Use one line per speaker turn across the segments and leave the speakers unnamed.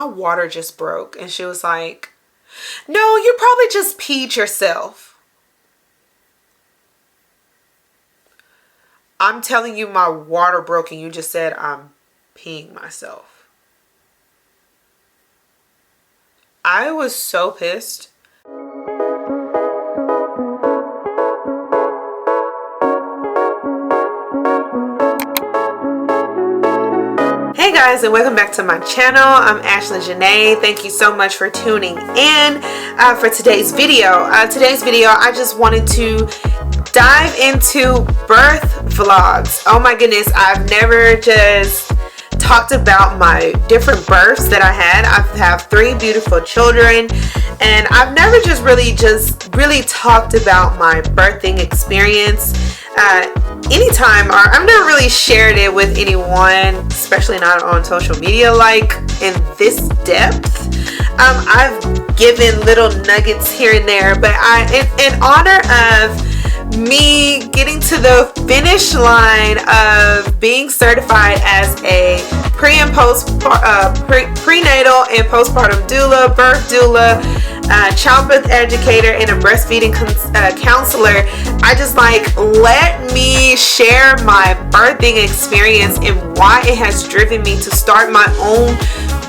my water just broke. And she was like, no, you probably just peed yourself. I'm telling you, my water broke and you just said I'm peeing myself. I was so pissed. Hey guys, and welcome back to my channel. I'm Ashley Janae. Thank you so much for tuning in for today's video. I just wanted to dive into birth vlogs. Oh my goodness, I've never just talked about my different births that I had. I have 3 beautiful children, and I've never really talked about my birthing experience anytime, or I've never really shared it with anyone, especially not on social media like in this depth. I've given little nuggets here and there, but in honor of me getting to the finish line of being certified as a prenatal and postpartum doula, birth doula, childbirth educator, and a breastfeeding counselor, I just let me share my birthing experience and why it has driven me to start my own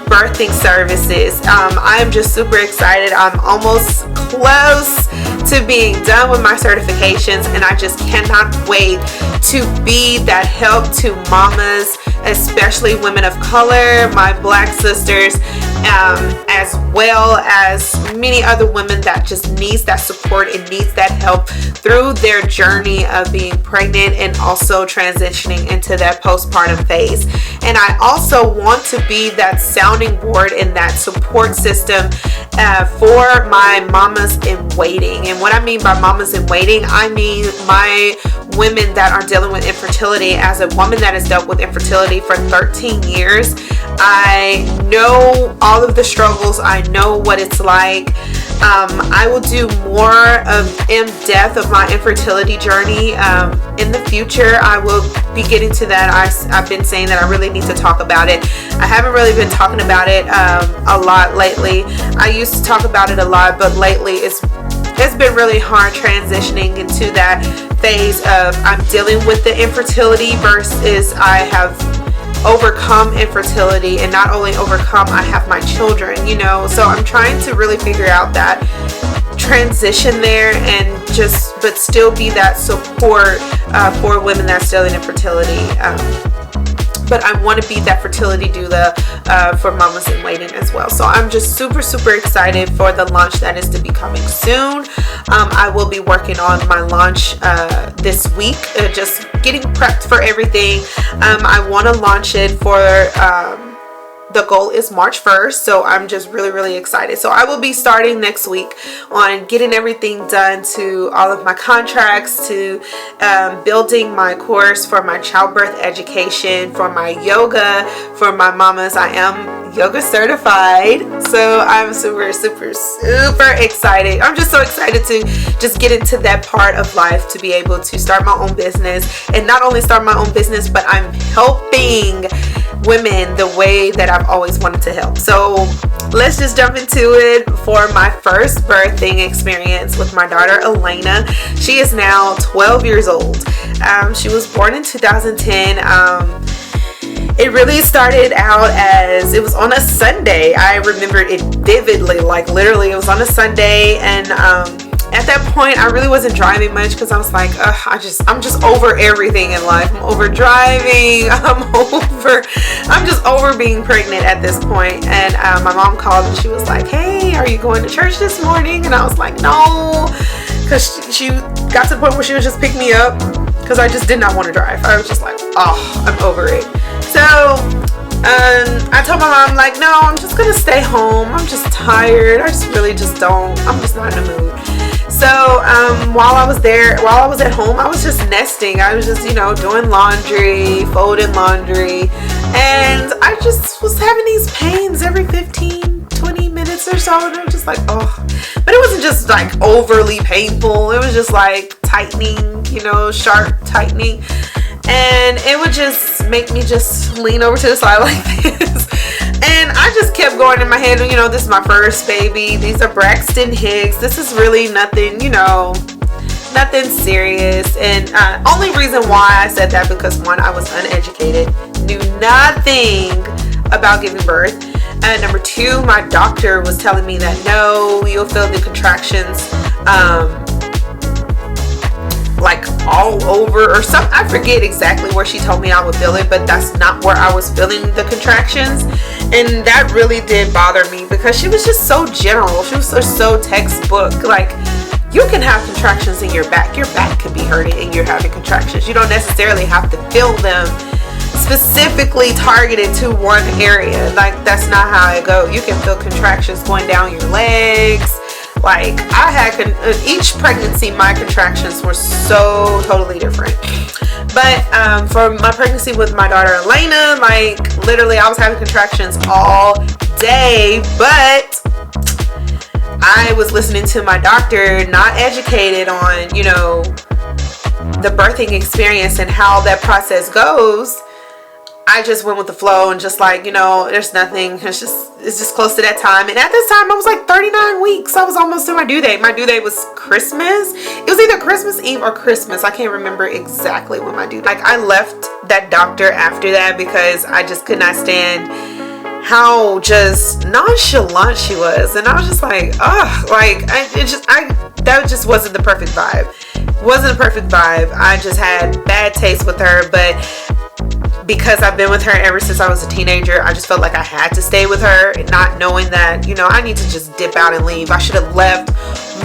birthing services. I'm just super excited. I'm almost close to being done with my certifications, and I just cannot wait to be that help to mamas, especially women of color, my black sisters, as well as many other women that just needs that support and needs that help through their journey of being pregnant and also transitioning into that postpartum phase. And I also want to be that sounding board and that support system for my mamas in waiting. And what I mean by mamas in waiting, I mean my women that are dealing with infertility. As a woman that has dealt with infertility for 13 years, I know all of the struggles. I know what it's like. I will do more of in-depth of my infertility journey in the future. I will be getting to that. I've been saying that I really need to talk about it. I haven't really been talking about it a lot lately. I used to talk about it a lot, but lately it's been really hard transitioning into that phase of I'm dealing with the infertility versus I have overcome infertility, and not only overcome, I have my children, so I'm trying to really figure out that transition there and but still be that support for women that's still in infertility. But I want to be that fertility doula for mamas in waiting as well. So I'm just super excited for the launch that is to be coming soon. I will be working on my launch this week, just getting prepped for everything. I want to launch it for the goal is March 1st, so I'm just really excited. So I will be starting next week on getting everything done, to all of my contracts, to building my course for my childbirth education, for my yoga, for my mamas. I am yoga certified, so I'm super excited. I'm just so excited to just get into that part of life, to be able to start my own business, and not only start my own business, but I'm helping women the way that I've always wanted to help. So let's just jump into it for my first birthing experience with my daughter Alaina. She is now 12 years old. She was born in 2010. It really started out as, it was on a Sunday. I remember it vividly, literally it was on a Sunday, and at that point I really wasn't driving much because I was like, I'm just over everything in life. I'm over driving. I'm just over being pregnant at this point. And my mom called and she was like, hey, are you going to church this morning? And I was like, no, because she got to the point where she would just pick me up because I just did not want to drive. I was just like, oh, I'm over it. So I told my mom, no, I'm just gonna stay home. I'm just tired. I'm just not in the mood. So while I was at home, I was just nesting. I was just, doing laundry, folding laundry, and I just was having these pains every 15-20 minutes or so, and I'm just like, oh. But it wasn't just overly painful. It was just tightening, sharp tightening. And it would just make me just lean over to the side like this. And I just kept going in my head, you know, this is my first baby. These are Braxton Hicks. This is really nothing, you know, nothing serious. And only reason why I said that because one, I was uneducated, knew nothing about giving birth. And number two, my doctor was telling me that no, you'll feel the contractions like all over or something. I forget exactly where she told me I would feel it, but that's not where I was feeling the contractions. And that really did bother me because she was just so general. She was so textbook. Like, you can have contractions in your back. Your back can be hurting and you're having contractions. You don't necessarily have to feel them specifically targeted to one area. Like, that's not how it goes. You can feel contractions going down your legs. Like, I had each pregnancy, my contractions were so totally different. But for my pregnancy with my daughter Alaina, like, literally I was having contractions all day. But I was listening to my doctor, not educated on, you know, the birthing experience and how that process goes. I just went with the flow and just like, you know, there's nothing. It's just close to that time. And at this time, I was like 39 weeks. I was almost to my due date. My due date was Christmas. It was either Christmas Eve or Christmas. I can't remember exactly when my due date. Like, I left that doctor after that because I just could not stand how just nonchalant she was. And I was just like, oh, like, that just wasn't the perfect vibe. Wasn't a perfect vibe. I just had bad taste with her. But because I've been with her ever since I was a teenager, I just felt like I had to stay with her, not knowing that, you know, I need to just dip out and leave. I should have left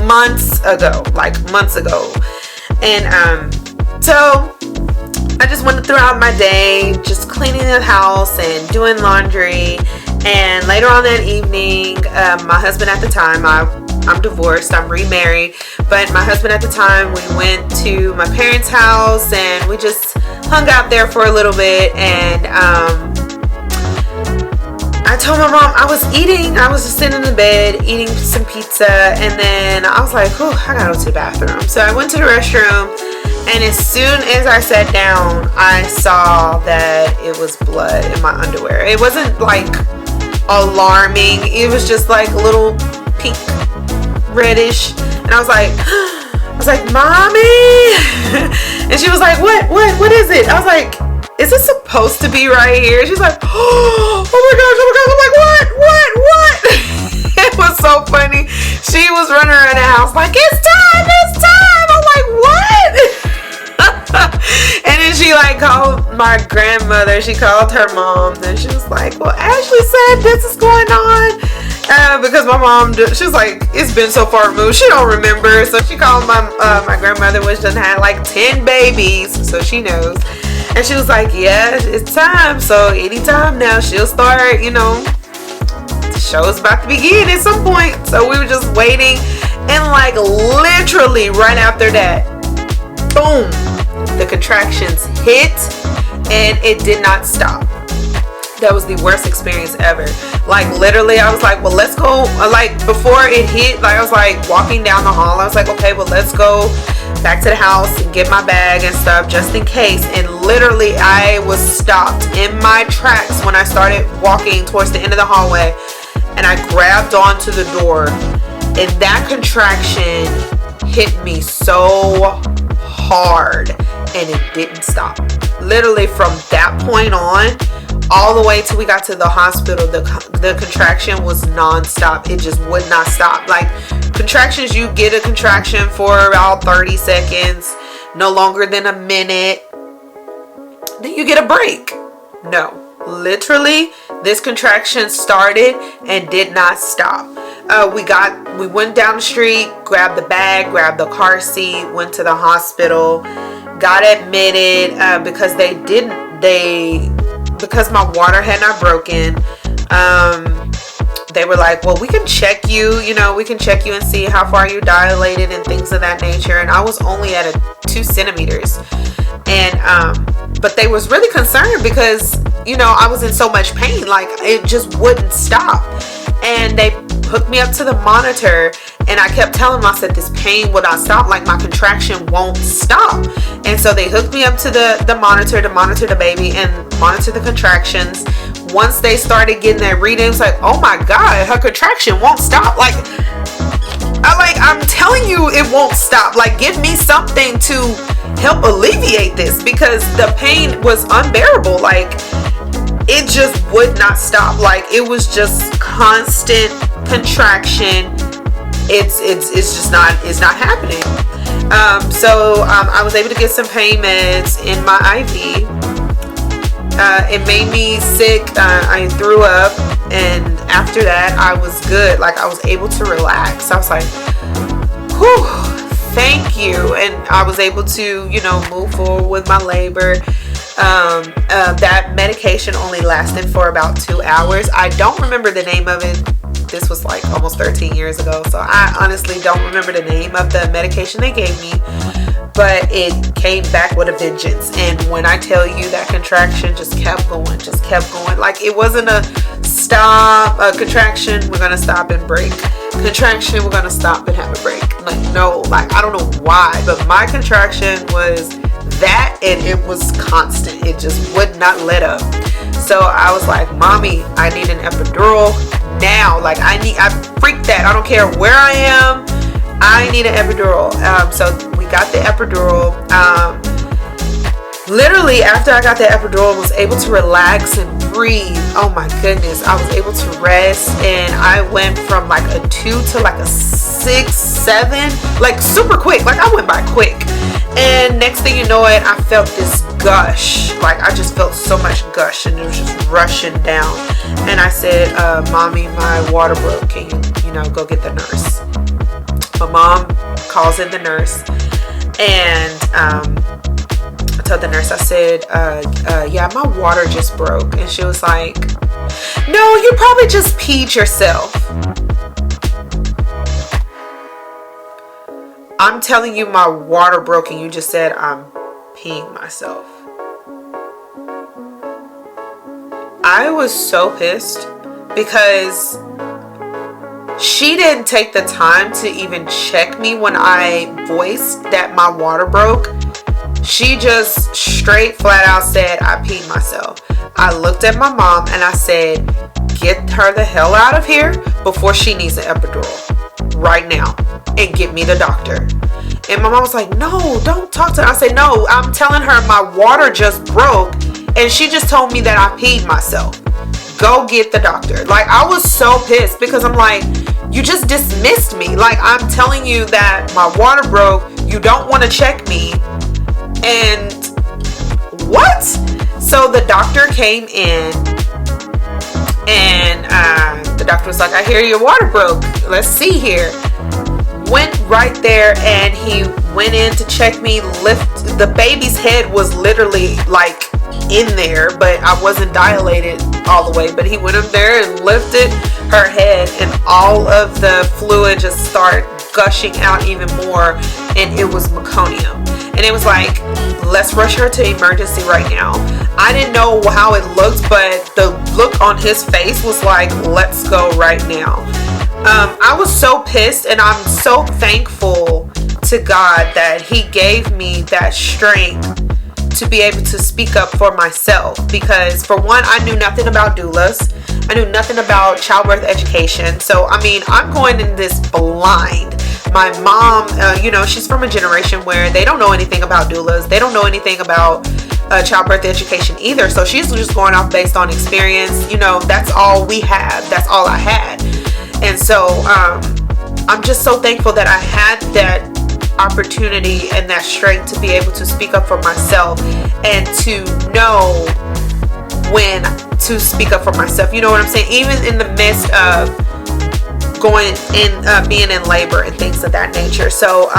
months ago. And so I just went throughout my day just cleaning the house and doing laundry. And later on that evening, my husband at the time, I'm divorced, I'm remarried, but my husband at the time, we went to my parents' house and we just hung out there for a little bit. And I told my mom I was just sitting in the bed eating some pizza, and then I was like, oh, I gotta go to the bathroom. So I went to the restroom, and as soon as I sat down, I saw that it was blood in my underwear. It wasn't like alarming, it was just like a little pink reddish. And I was like, mommy. And she was like, what is it? I was like, is it supposed to be right here? She's like, oh my gosh. I'm like, what? It was so funny. She was running around the house like, it's time. I'm like, what? And then she like called my grandmother. She called her mom. And she was like, well, Ashley said this is going on. Because my mom, she was like, it's been so far removed, she don't remember. So she called my grandmother, which done had like 10 babies, so she knows. And she was like, yeah, it's time. So anytime now she'll start, you know, the show's about to begin at some point. So we were just waiting, and like literally right after that, boom, the contractions hit, and it did not stop. That was the worst experience ever. Like, literally, I was like, well, let's go. Like, before it hit, like, I was like walking down the hall. I was like, okay, well, let's go back to the house and get my bag and stuff just in case. And literally, I was stopped in my tracks when I started walking towards the end of the hallway. And I grabbed onto the door. And that contraction hit me so hard. And it didn't stop. Literally, from that point on, all the way till we got to the hospital, the contraction was non-stop. It just would not stop. Like, contractions, you get a contraction for about 30 seconds, no longer than a minute, then you get a break. No, literally, this contraction started and did not stop. We went down the street, grabbed the bag, grabbed the car seat, went to the hospital, got admitted because my water had not broken. They were like, well, we can check you, and see how far you dilated and things of that nature. And I was only at 2 centimeters. And but they was really concerned because, I was in so much pain, like it just wouldn't stop. And they hooked me up to the monitor, and I kept telling them, I said, this pain will not stop, like my contraction won't stop. And so they hooked me up to the monitor to monitor the baby and monitor the contractions. once they started getting that reading, it's like, oh my God, her contraction won't stop. Like, I'm telling you, it won't stop. Like, give me something to help alleviate this, because the pain was unbearable. Like, it just would not stop. Like, it was just constant contraction. It's just not, it's not happening. So I was able to get some pain meds in my IV. It made me sick. I threw up, and after that I was good. Like, I was able to relax. I was like, whew, thank you. And I was able to, you know, move forward with my labor. That medication only lasted for about 2 hours. I don't remember the name of it. This was like almost 13 years ago, so I honestly don't remember the name of the medication they gave me, but it came back with a vengeance. And when I tell you, that contraction just kept going. Like, it wasn't a stop, a contraction, we're gonna stop and break, contraction, we're gonna stop and have a break. Like, no, like, I don't know why, but my contraction was that, and it was constant. It just would not let up. So I was like, Mommy, I need an epidural now. Like, I freaked that. I don't care where I am, I need an epidural. So we got the epidural. Literally after I got the epidural, I was able to relax and breathe. Oh my goodness, I was able to rest, and I went from like a 2 to like a 6, 7, like super quick. Like, I went by quick. And next thing you know it, I felt this gush. Like, I just felt so much gush, and it was just rushing down. And I said, Mommy, my water broke. Can you know, go get the nurse? My mom calls in the nurse, and I told the nurse, I said, yeah, my water just broke. And she was like, no, you probably just peed yourself. I'm telling you, my water broke, and you just said I'm peeing myself. I was so pissed, because she didn't take the time to even check me when I voiced that my water broke. She just straight flat out said I peed myself. I looked at my mom and I said, get her the hell out of here before she needs an epidural right now, and get me the doctor. And my mom was like, no, don't talk to her. I said, no, I'm telling her my water just broke, and she just told me that I peed myself. Go get the doctor. Like, I was so pissed, because I'm like, you just dismissed me. Like, I'm telling you that my water broke, you don't want to check me, and what? So the doctor came in, and the doctor was like, I hear your water broke. Let's see here. Went right there, and he went in to check me. The baby's head was literally like in there, but I wasn't dilated all the way. But he went up there and lifted her head, and all of the fluid just started gushing out even more, and it was meconium. And it was like, let's rush her to emergency right now. I didn't know how it looked, but the look on his face was like, let's go right now. I was so pissed, and I'm so thankful to God that he gave me that strength to be able to speak up for myself, because for one, I knew nothing about doulas. I knew nothing about childbirth education. So, I mean, I'm going in this blind. My mom, you know, she's from a generation where they don't know anything about doulas. They don't know anything about childbirth education either. So she's just going off based on experience. You know, that's all we have. That's all I had. And so I'm just so thankful that I had that opportunity and that strength to be able to speak up for myself, and to know when to speak up for myself. You know what I'm saying? Even in the midst of going in, being in labor and things of that nature. So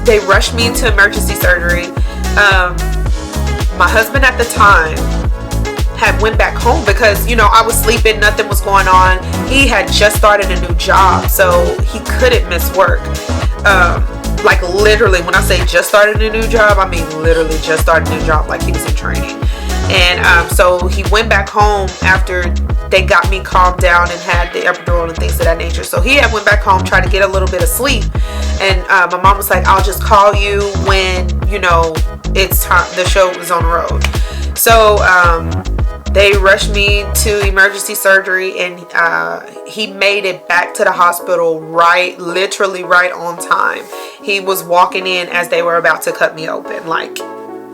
they rushed me into emergency surgery. My husband at the time had went back home, because, you know, I was sleeping, nothing was going on. He had just started a new job, so he couldn't miss work. Like, literally, when I say just started a new job, I mean literally just started a new job, like he was in training. And so he went back home after they got me calmed down and had the epidural and things of that nature. So he had went back home, tried to get a little bit of sleep. And my mom was like, I'll just call you when, you know, it's time, the show is on the road. So They rushed me to emergency surgery, and he made it back to the hospital literally right on time. He was walking in as they were about to cut me open. Like,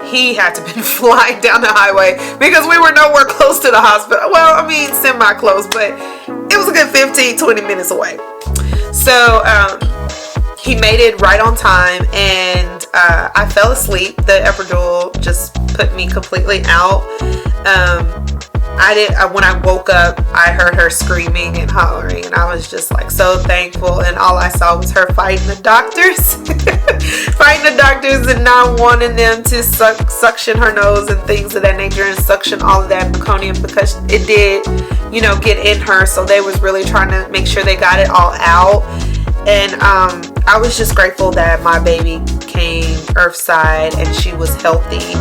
he had to been flying down the highway because we were nowhere close to the hospital. Well, I mean, semi-close, but it was a good 15-20 minutes away. So he made it right on time, and I fell asleep. The epidural just put me completely out. When I woke up, I heard her screaming and hollering, and I was just like so thankful, and all I saw was her fighting the doctors and not wanting them to suction her nose and things of that nature, and suction all of that meconium, because it did, get in her. So they was really trying to make sure they got it all out. And I was just grateful that my baby came earthside and she was healthy.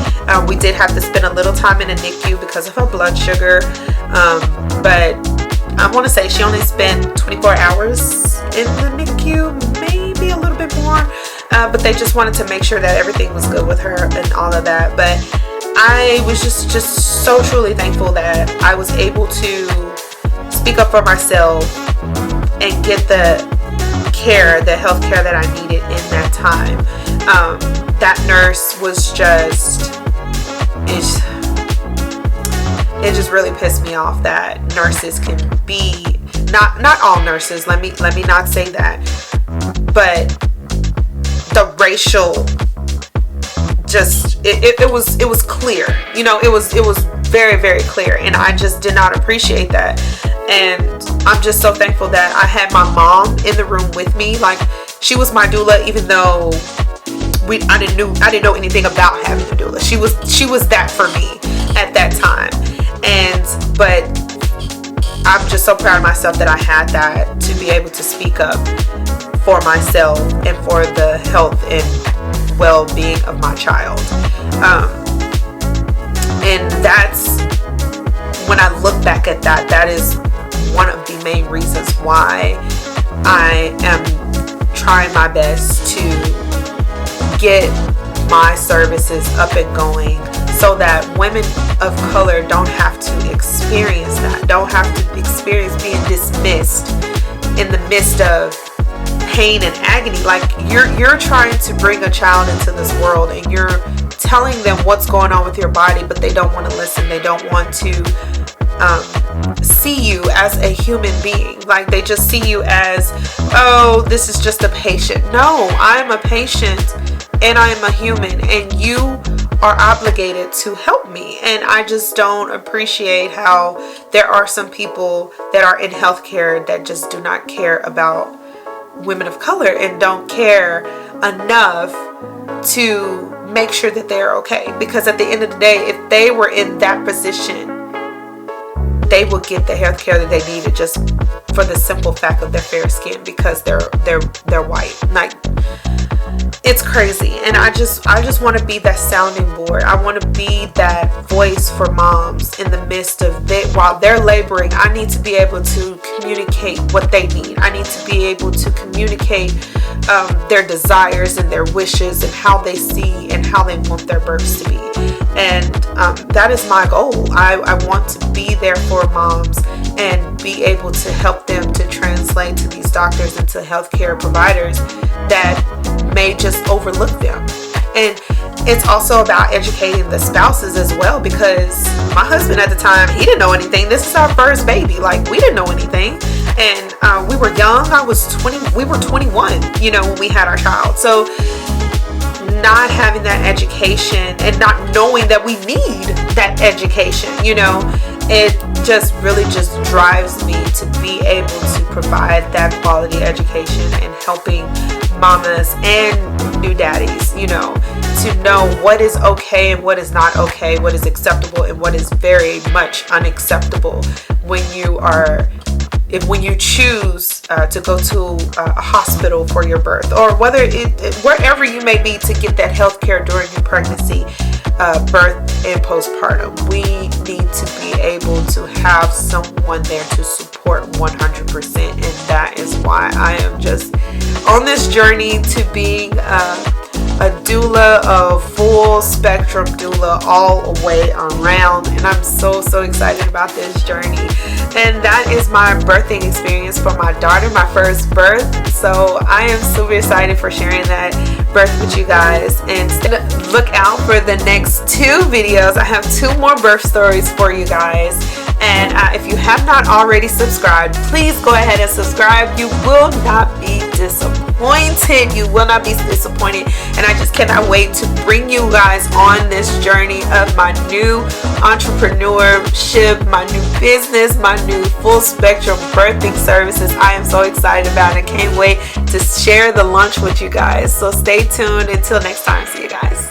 We did have to spend a little time in the NICU because of her blood sugar. But I want to say she only spent 24 hours in the NICU, maybe a little bit more. But they just wanted to make sure that everything was good with her and all of that. But I was just so truly thankful that I was able to speak up for myself and get the health care that I needed in that time. That nurse was it just really pissed me off that nurses can be, not all nurses, let me not say that, but the racial, just it was clear, it was very, very clear, and I just did not appreciate that. And I'm just so thankful that I had my mom in the room with me. Like, she was my doula, even though I didn't know anything about having a doula. She was that for me at that time. But I'm just so proud of myself that I had that, to be able to speak up for myself and for the health and well-being of my child. And that's, when I look back at that, that is one of the main reasons why I am trying my best to get my services up and going, so that women of color don't have to experience that, don't have to experience being dismissed in the midst of pain and agony. Like, you're trying to bring a child into this world, and you're telling them what's going on with your body, but they don't want to listen. They don't want to see you as a human being. Like, they just see you as, oh, this is just a patient. No, I'm a patient, and I am a human, and you are obligated to help me. And I just don't appreciate how there are some people that are in healthcare that just do not care about women of color, and don't care enough to make sure that they're okay. Because at the end of the day, if they were in that position, they will get the health care that they needed, just for the simple fact of their fair skin, because they're white. Like, it's crazy. And I just want to be that sounding board. I want to be that voice for moms in the midst of while they're laboring. I need to be able to communicate what they need. I need to be able to communicate their desires and their wishes, and how they see and how they want their births to be. And that is my goal. I want to be there for moms and be able to help them to translate to these doctors and to healthcare providers that may just overlook them. And it's also about educating the spouses as well, because my husband at the time, he didn't know anything. This is our first baby. Like, we didn't know anything. And we were young. We were 21, when we had our child. So not having that education and not knowing that we need that education, it just really just drives me to be able to provide that quality education and helping mamas and new daddies, to know what is okay and what is not okay, what is acceptable and what is very much unacceptable when you choose to go to a hospital for your birth, or wherever you may be, to get that health care during your pregnancy, birth, and postpartum. We need to be able to have someone there to support 100%, and that is why I am just on this journey to being a doula, a full spectrum doula all the way around, and I'm so excited about this journey. And that is my birthing experience for my daughter, my first birth. So I am super excited for sharing that birth with you guys, and look out for the next 2 videos. I have 2 more birth stories for you guys. And if you have not already subscribed, please go ahead and subscribe. You will not be disappointed. You will not be disappointed. And I just cannot wait to bring you guys on this journey of my new entrepreneurship, my new business, my new full spectrum birthing services. I am so excited about it. Can't wait to share the lunch with you guys. So stay tuned. Until next time, see you guys.